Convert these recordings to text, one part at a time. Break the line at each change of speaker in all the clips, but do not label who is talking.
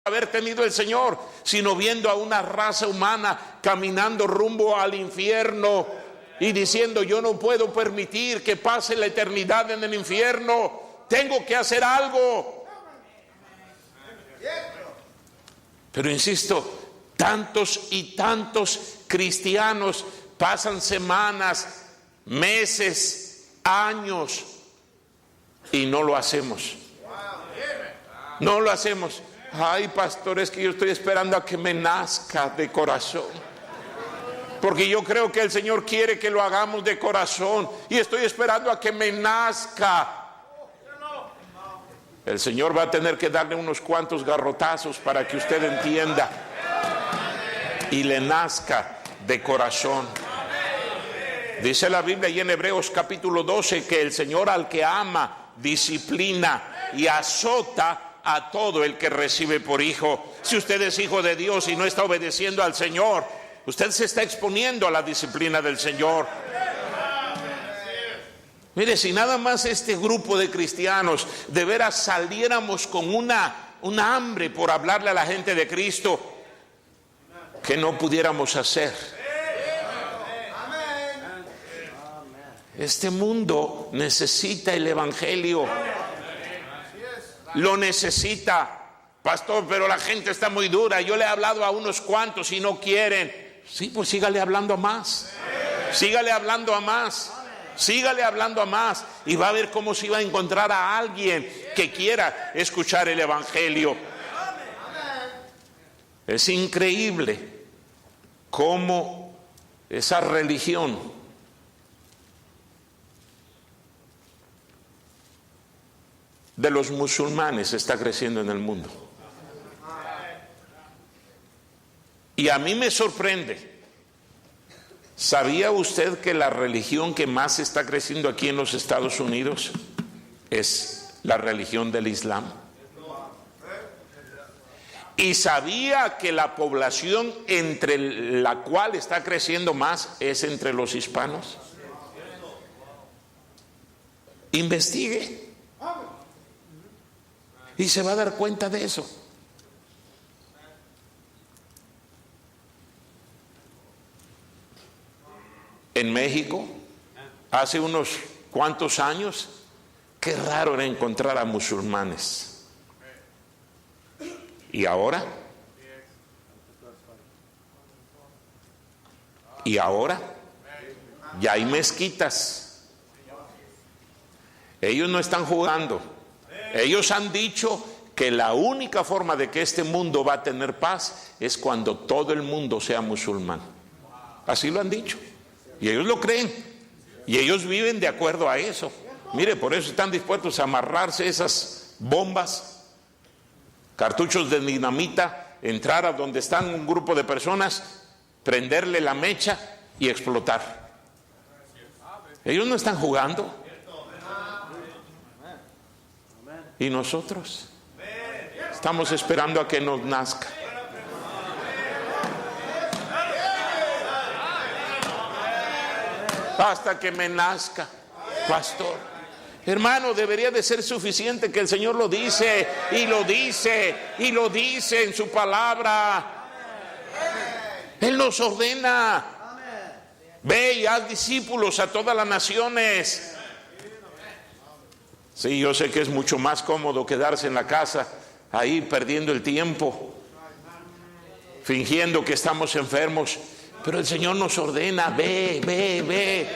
haber tenido el Señor, sino viendo a una raza humana caminando rumbo al infierno y diciendo: yo no puedo permitir que pase la eternidad en el infierno, tengo que hacer algo. Pero insisto, tantos y tantos cristianos pasan semanas, meses, años y no lo hacemos. No lo hacemos. Ay, pastor, es que yo estoy esperando a que me nazca de corazón, porque yo creo que el Señor quiere que lo hagamos de corazón, y estoy esperando a que me nazca. El Señor va a tener que darle unos cuantos garrotazos para que usted entienda y le nazca de corazón. Dice la Biblia y en Hebreos capítulo 12 que el Señor al que ama disciplina y azota a todo el que recibe por hijo. Si usted es hijo de Dios y no está obedeciendo al Señor, usted se está exponiendo a la disciplina del Señor. Mire, si nada más este grupo de cristianos de veras saliéramos con una hambre por hablarle a la gente de Cristo, ¿qué no pudiéramos hacer? Este mundo necesita el evangelio. Lo necesita. Pastor, pero la gente está muy dura. Yo le he hablado a unos cuantos y no quieren. Sí, pues sígale hablando a más. Sígale hablando a más. Sígale hablando a más. Y va a ver cómo se va a encontrar a alguien que quiera escuchar el evangelio. Es increíble cómo esa religión de los musulmanes está creciendo en el mundo. Y a mí me sorprende. ¿Sabía usted que la religión que más está creciendo aquí en los Estados Unidos es la religión del Islam? ¿Y sabía que la población entre la cual está creciendo más es entre los hispanos? Investigue y se va a dar cuenta de eso. En México, hace unos cuantos años, qué raro era encontrar a musulmanes. ¿Y ahora? ¿Y ahora? Ya hay mezquitas. Ellos no están jugando. Ellos han dicho que la única forma de que este mundo va a tener paz es cuando todo el mundo sea musulmán. Así lo han dicho. Y ellos lo creen. Y ellos viven de acuerdo a eso. Mire, por eso están dispuestos a amarrarse esas bombas, cartuchos de dinamita, entrar a donde están un grupo de personas, prenderle la mecha y explotar. Ellos no están jugando. Y nosotros estamos esperando a que nos nazca. Hasta que me nazca, pastor. Hermano, debería de ser suficiente que el Señor lo dice, y lo dice, y lo dice en su palabra. Él nos ordena: ve y haz discípulos a todas las naciones. Sí, yo sé que es mucho más cómodo quedarse en la casa, ahí perdiendo el tiempo, fingiendo que estamos enfermos, pero el Señor nos ordena: ve, ve, ve.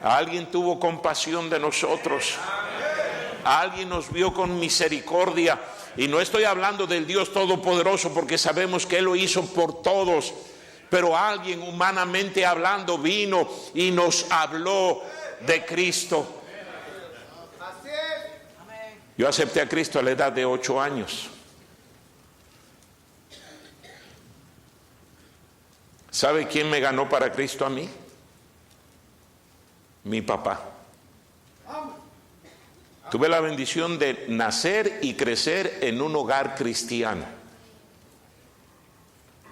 Alguien tuvo compasión de nosotros, alguien nos vio con misericordia, y no estoy hablando del Dios Todopoderoso, porque sabemos que Él lo hizo por todos, pero alguien humanamente hablando vino y nos habló de Cristo. Yo acepté a Cristo a la edad de 8 años. ¿Sabe quién me ganó para Cristo a mí? Mi papá. Tuve la bendición de nacer y crecer en un hogar cristiano.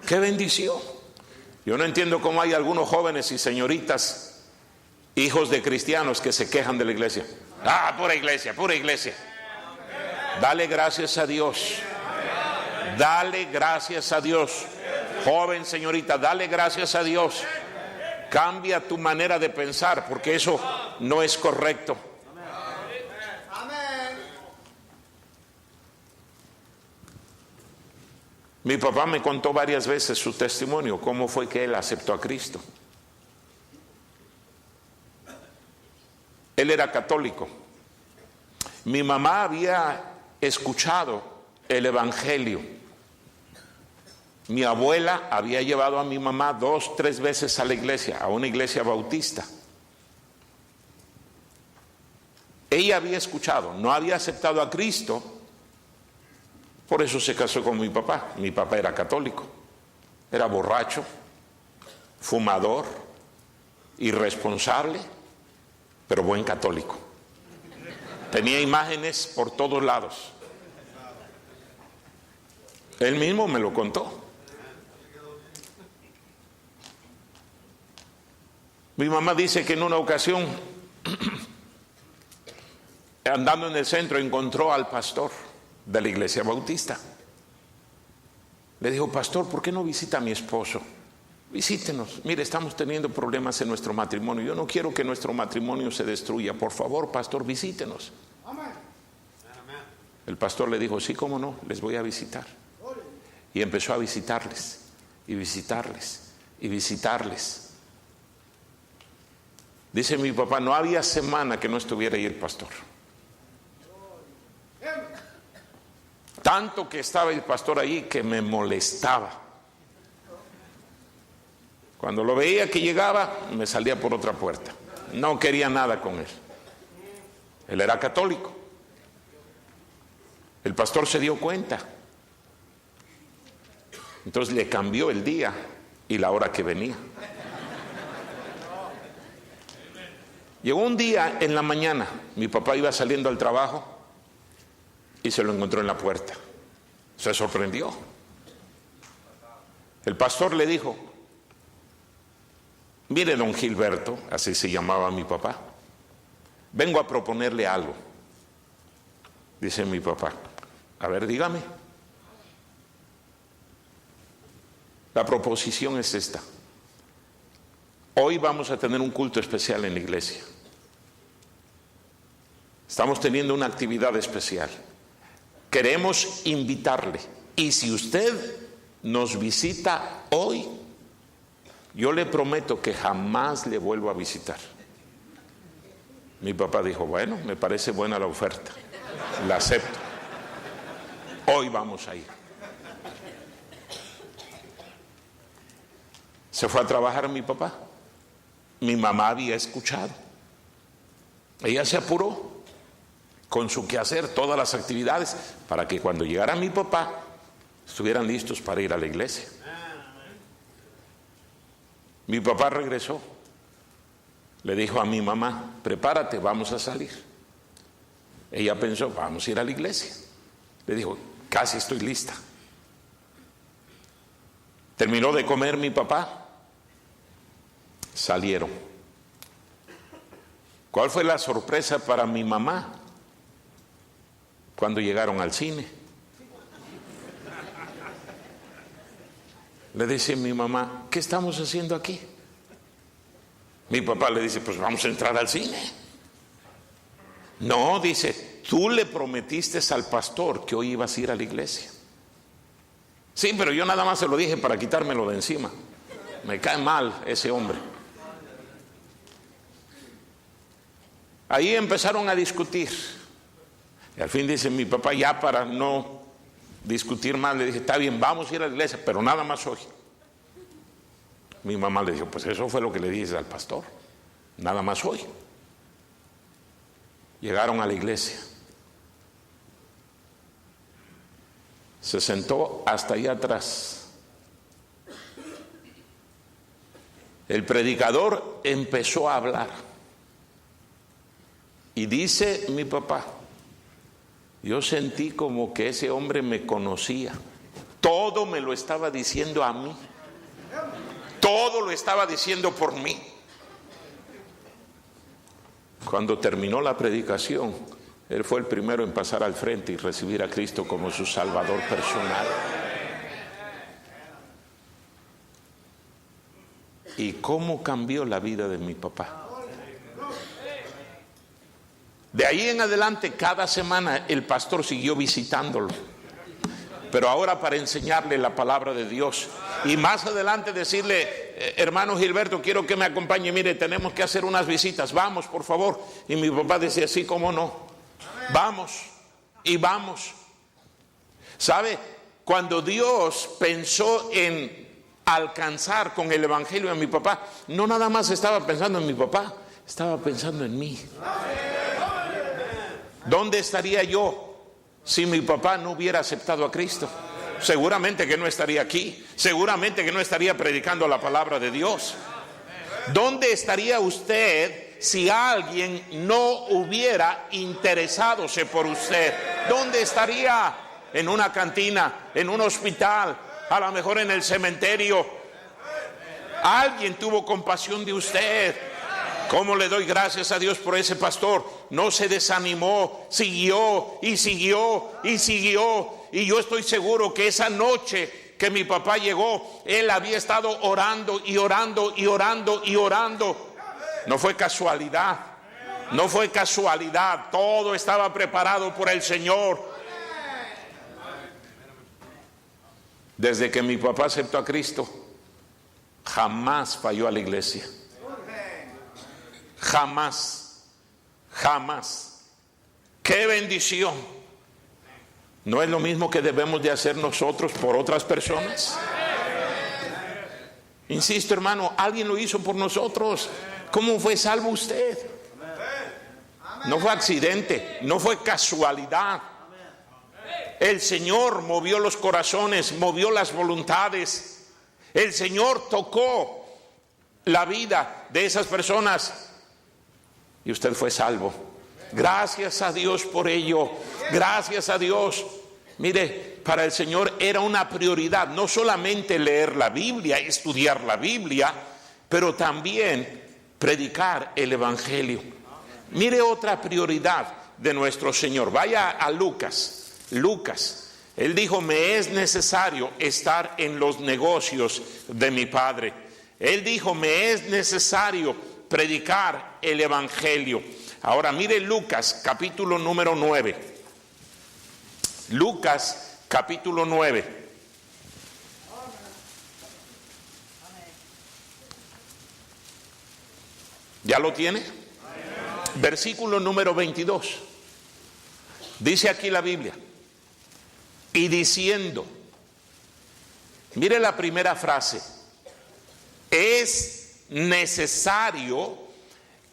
¡Qué bendición! Yo no entiendo cómo hay algunos jóvenes y señoritas, hijos de cristianos, que se quejan de la iglesia. Ah, pura iglesia, pura iglesia. Dale gracias a Dios Dale gracias a Dios. Joven, señorita, dale gracias a Dios. Cambia tu manera de pensar, porque eso no es correcto. Mi papá me contó varias veces su testimonio, cómo fue que él aceptó a Cristo. Él era católico. Mi mamá había escuchado el evangelio. Mi abuela había llevado a mi mamá 2, 3 veces a la iglesia, a una iglesia bautista. Ella había escuchado, no había aceptado a Cristo, por eso se casó con mi papá. Mi papá era católico, era borracho, fumador, irresponsable, pero buen católico. Tenía imágenes por todos lados. Él mismo me lo contó. Mi mamá dice que en una ocasión, andando en el centro, encontró al pastor de la iglesia bautista. Le dijo: pastor, ¿por qué no visita a mi esposo? Visítenos. Mire, estamos teniendo problemas en nuestro matrimonio. Yo no quiero que nuestro matrimonio se destruya. Por favor, pastor, visítenos. El pastor le dijo: sí, cómo no, les voy a visitar. Y empezó a visitarles, y visitarles, y visitarles. Dice mi papá: no había semana que no estuviera ahí el pastor. Tanto que estaba el pastor ahí que me molestaba. Cuando lo veía que llegaba, me salía por otra puerta. No quería nada con él. Él era católico. El pastor se dio cuenta. Entonces le cambió el día y la hora que venía. Llegó un día en la mañana, mi papá iba saliendo al trabajo y se lo encontró en la puerta. Se sorprendió. El pastor le dijo: mire, don Gilberto, así se llamaba mi papá, vengo a proponerle algo. Dice mi papá: a ver, dígame. La proposición es esta. Hoy vamos a tener un culto especial en la iglesia. Estamos teniendo una actividad especial. Queremos invitarle. Y si usted nos visita hoy, yo le prometo que jamás le vuelvo a visitar. Mi papá dijo: bueno, me parece buena la oferta, la acepto. Hoy vamos a ir. Se fue a trabajar mi papá. Mi mamá había escuchado. Ella se apuró con su quehacer, todas las actividades, para que cuando llegara mi papá estuvieran listos para ir a la iglesia. Mi papá regresó. Le dijo a mi mamá: prepárate, vamos a salir. Ella pensó: vamos a ir a la iglesia. Le dijo: casi estoy lista. Terminó de comer mi papá. Salieron. ¿Cuál fue la sorpresa para mi mamá cuando llegaron al cine? Le dice mi mamá: ¿qué estamos haciendo aquí? Mi papá le dice: pues vamos a entrar al cine. No, dice, tú le prometiste al pastor que hoy ibas a ir a la iglesia. Sí, pero yo nada más se lo dije para quitármelo de encima. Me cae mal ese hombre. Ahí empezaron a discutir. Y al fin dice mi papá, ya para no discutir más, le dije: está bien, vamos a ir a la iglesia, pero nada más hoy. Mi mamá le dijo: pues eso fue lo que le dije al pastor, nada más hoy. Llegaron a la iglesia. Se sentó hasta allá atrás. El predicador empezó a hablar. Y dice mi papá: yo sentí como que ese hombre me conocía. Todo me lo estaba diciendo a mí. Todo lo estaba diciendo por mí. Cuando terminó la predicación, él fue el primero en pasar al frente y recibir a Cristo como su Salvador personal. ¿Y cómo cambió la vida de mi papá? De ahí en adelante, cada semana el pastor siguió visitándolo, pero ahora para enseñarle la palabra de Dios. Y más adelante decirle, hermano Gilberto, quiero que me acompañe, mire, tenemos que hacer unas visitas, vamos por favor. Y mi papá decía, sí, cómo no, vamos y vamos. ¿Sabe? Cuando Dios pensó en alcanzar con el evangelio a mi papá, no nada más estaba pensando en mi papá, estaba pensando en mí. ¿Dónde estaría yo si mi papá no hubiera aceptado a Cristo? Seguramente que no estaría aquí, seguramente que no estaría predicando la palabra de Dios. ¿Dónde estaría usted si alguien no hubiera interesadose por usted? ¿Dónde estaría? En una cantina, en un hospital, a lo mejor en el cementerio. Alguien tuvo compasión de usted. ¿Cómo le doy gracias a Dios por ese pastor? No se desanimó, siguió y siguió y siguió. Y yo estoy seguro que esa noche que mi papá llegó, él había estado orando y orando y orando y orando. No fue casualidad, no fue casualidad. Todo estaba preparado por el Señor. Desde que mi papá aceptó a Cristo, jamás falló a la iglesia. Jamás, jamás. ¡Qué bendición! ¿No es lo mismo que debemos de hacer nosotros por otras personas? Insisto, hermano, alguien lo hizo por nosotros. ¿Cómo fue salvo usted? No fue accidente, no fue casualidad. El Señor movió los corazones, movió las voluntades. El Señor tocó la vida de esas personas y usted fue salvo. Gracias a Dios por ello. Gracias a Dios. Mire, para el Señor era una prioridad no solamente leer la Biblia, estudiar la Biblia, pero también predicar el Evangelio. Mire otra prioridad de nuestro Señor. Vaya a Lucas. Lucas, él dijo, me es necesario estar en los negocios de mi Padre. Él dijo, me es necesario predicar el Evangelio. Ahora mire Lucas capítulo número 9. Lucas capítulo 9. ¿Ya lo tiene? Versículo número 22. Dice aquí la Biblia. Y diciendo, mire la primera frase, es necesario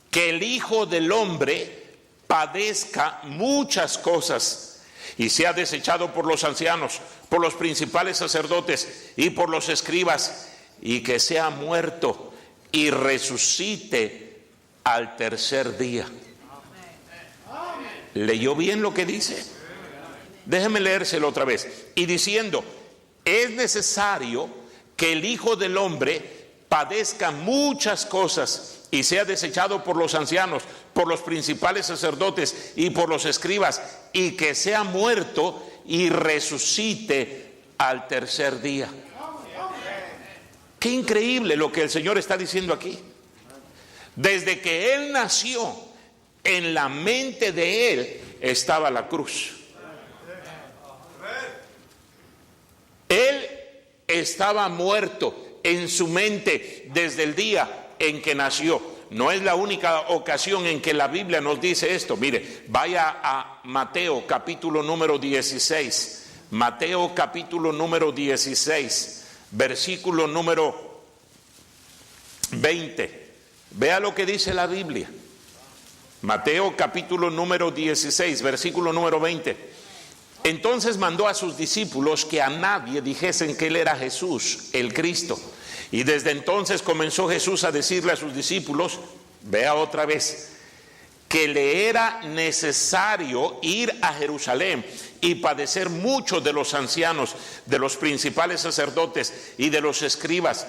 que el Hijo del Hombre padezca muchas cosas y sea desechado por los ancianos, por los principales sacerdotes y por los escribas, y que sea muerto y resucite al tercer día. ¿Leyó bien lo que dice? Déjeme leérselo otra vez. Y diciendo, es necesario que el Hijo del Hombre padezca muchas cosas y sea desechado por los ancianos, por los principales sacerdotes y por los escribas, y que sea muerto y resucite al tercer día. Qué increíble lo que el Señor está diciendo aquí. Desde que Él nació, en la mente de Él estaba la cruz. Él estaba muerto en su mente desde el día en que nació. No es la única ocasión en que la Biblia nos dice esto. Mire, vaya a Mateo capítulo número 16. Mateo capítulo número 16, versículo número 20. Vea lo que dice la Biblia. Mateo capítulo número 16, versículo número 20. Entonces mandó a sus discípulos que a nadie dijesen que él era Jesús, el Cristo. Y desde entonces comenzó Jesús a decirle a sus discípulos, vea otra vez, que le era necesario ir a Jerusalén y padecer mucho de los ancianos, de los principales sacerdotes y de los escribas,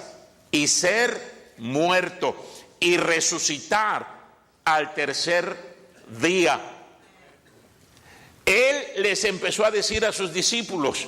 y ser muerto y resucitar al tercer día. Él les empezó a decir a sus discípulos,